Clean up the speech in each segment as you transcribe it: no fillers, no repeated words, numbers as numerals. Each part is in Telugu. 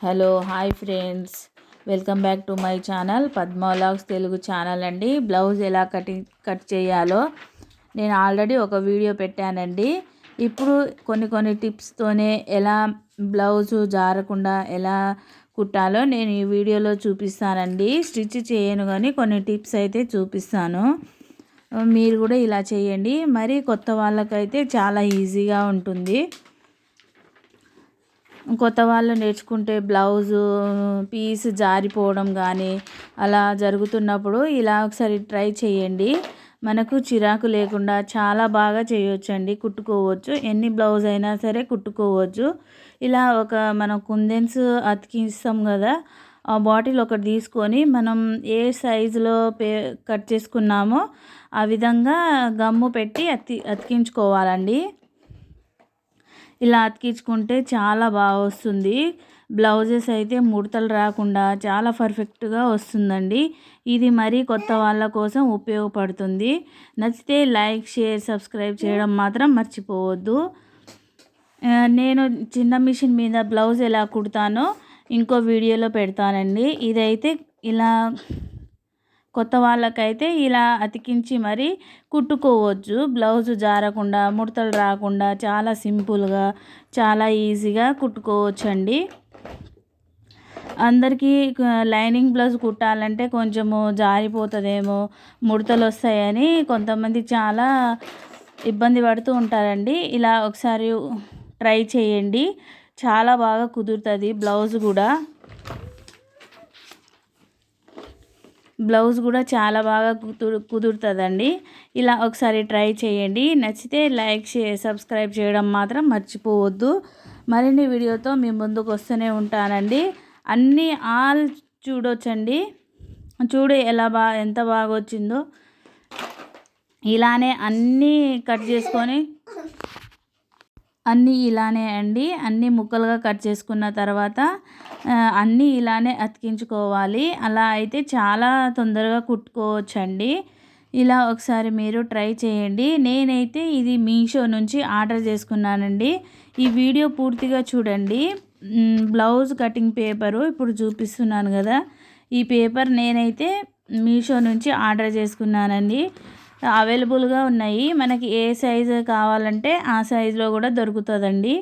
Hello hi friends, welcome back to my channel Padma vlogs Telugu channel అండి. బ్లౌజ్ ఎలా కట్ చేయాలో నేను ఆల్రెడీ ఒక వీడియో పెట్టానండి. ఇప్పుడు కొన్ని టిప్స్తోనే ఎలా బ్లౌజు జారకుండా ఎలా కుట్టాలో నేను ఈ వీడియోలో చూపిస్తానండి. స్టిచ్ చేయను కానీ కొన్ని టిప్స్ అయితే చూపిస్తాను. మీరు కూడా ఇలా చేయండి. మరి కొత్త వాళ్ళకైతే చాలా ఈజీగా ఉంటుంది. కొత్త వాళ్ళు నేర్చుకుంటే బ్లౌజు పీస్ జారిపోవడం కానీ అలా జరుగుతున్నప్పుడు ఇలా ఒకసారి ట్రై చేయండి. మనకు చిరాకు లేకుండా చాలా బాగా చేయొచ్చండి, కుట్టుకోవచ్చు. ఎన్ని బ్లౌజ్ అయినా సరే కుట్టుకోవచ్చు. ఇలా మనం కుందన్స్ అతికిస్తాం కదా, ఆ బాటిల్ ఒకటి తీసుకొని మనం ఏ సైజులో కట్ చేసుకున్నామో ఆ విధంగా గమ్ము పెట్టి అతికించుకోవాలండి. ఇలా అతికించుకుంటే చాలా బాగా వస్తుంది. బ్లౌజెస్ అయితే ముడతలు రాకుండా చాలా పర్ఫెక్ట్గా వస్తుందండి. ఇది మరీ కొత్త వాళ్ళ కోసం ఉపయోగపడుతుంది. నచ్చితే లైక్, షేర్, సబ్స్క్రైబ్ చేయడం మాత్రం మర్చిపోవద్దు. నేను చిన్న మిషన్ మీద బ్లౌజ్ ఎలా కుడతానో ఇంకో వీడియోలో పెడతానండి. ఇదైతే ఇలా కొత్త వాళ్ళకైతే ఇలా అతికించి మరీ కుట్టుకోవచ్చు. బ్లౌజు జారకుండా, ముడతలు రాకుండా చాలా సింపుల్గా, చాలా ఈజీగా కుట్టుకోవచ్చండి. అందరికీ లైనింగ్ బ్లౌజ్ కుట్టాలంటే కొంచెము జారిపోతుందేమో, ముడతలు వస్తాయని కొంతమంది చాలా ఇబ్బంది పడుతూ ఉంటారండి. ఇలా ఒకసారి ట్రై చేయండి, చాలా బాగా కుదురుతుంది. బ్లౌజ్ కూడా చాలా బాగా కుదురుతుందండి. ఇలా ఒకసారి ట్రై చేయండి. నచ్చితే లైక్, షేర్, సబ్స్క్రైబ్ చేయడం మాత్రం మర్చిపోవద్దు. మరిన్ని వీడియోతో మీ ముందుకు వస్తూనే ఉంటానండి. అన్నీ ఆల్ చూడొచ్చండి. చూడు ఎంత బాగా వచ్చిందో. ఇలానే అన్నీ కట్ చేసుకొని అన్నీ ముక్కలుగా కట్ చేసుకున్న తర్వాత అన్నీ ఇలానే అతికించుకోవాలి. అలా అయితే చాలా తొందరగా కుట్టుకోవచ్చండి. ఇలా ఒకసారి మీరు ట్రై చేయండి. నేనైతే ఇది మీషో నుంచి ఆర్డర్ చేసుకున్నానండి. ఈ వీడియో పూర్తిగా చూడండి. బ్లౌజ్ కటింగ్ పేపరు ఇప్పుడు చూపిస్తున్నాను కదా, ఈ పేపర్ నేనైతే మీషో నుంచి ఆర్డర్ చేసుకున్నానండి. అవైలబుల్గా ఉన్నాయి. మనకి ఏ సైజు కావాలంటే ఆ సైజులో కూడా దొరుకుతుందండి.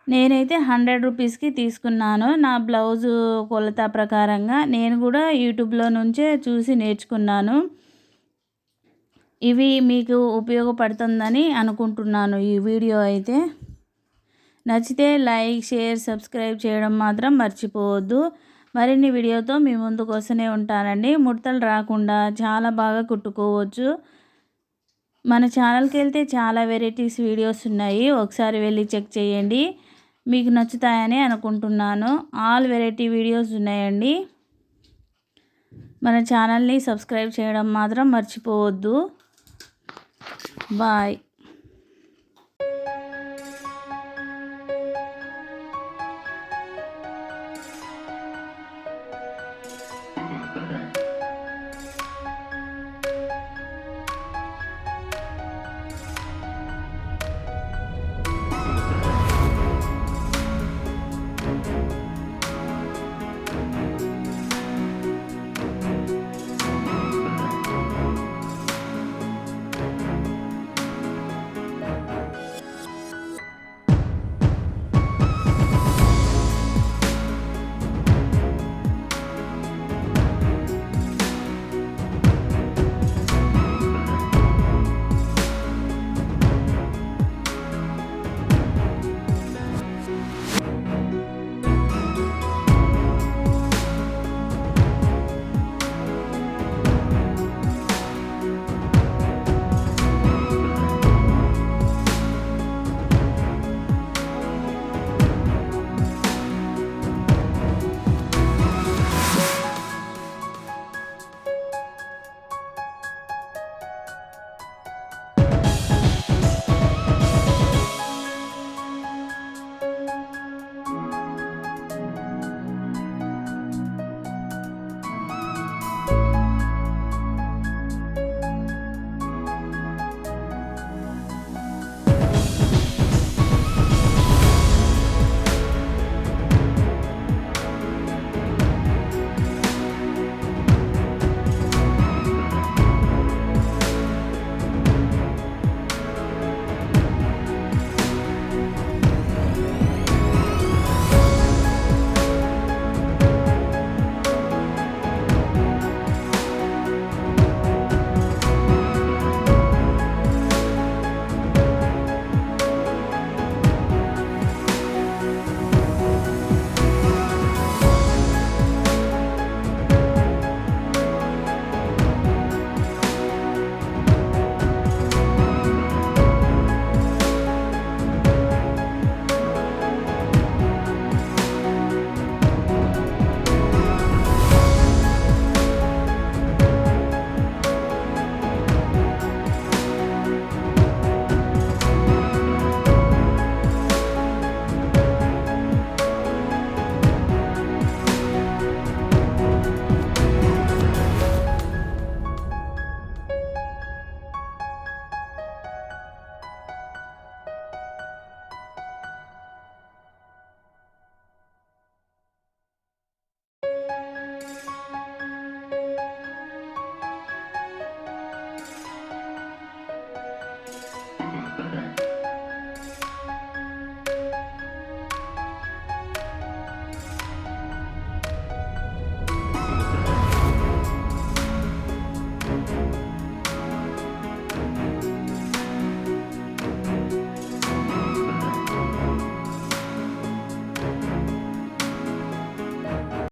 నేనైతే 100 రూపీస్కి తీసుకున్నాను. నా బ్లౌజు కొలత ప్రకారంగా నేను కూడా యూట్యూబ్లో నుంచే చూసి నేర్చుకున్నాను. ఇవి మీకు ఉపయోగపడుతుందని అనుకుంటున్నాను. ఈ వీడియో అయితే నచ్చితే లైక్, షేర్, సబ్స్క్రైబ్ చేయడం మాత్రం మర్చిపోవద్దు. మరిన్ని వీడియోతో మీ ముందుకు వస్తూనే ఉంటానండి. ముడతలు రాకుండా చాలా బాగా కుట్టుకోవచ్చు. మన ఛానల్కి వెళ్తే చాలా వెరైటీస్ వీడియోస్ ఉన్నాయి, ఒకసారి వెళ్ళి చెక్ చేయండి. మీకు నచ్చుతాయని అనుకుంటున్నాను. ఆల్ వెరైటీ వీడియోస్ ఉన్నాయండి. మన ఛానల్ని సబ్స్క్రైబ్ చేయడం మాత్రం మర్చిపోవద్దు. బాయ్.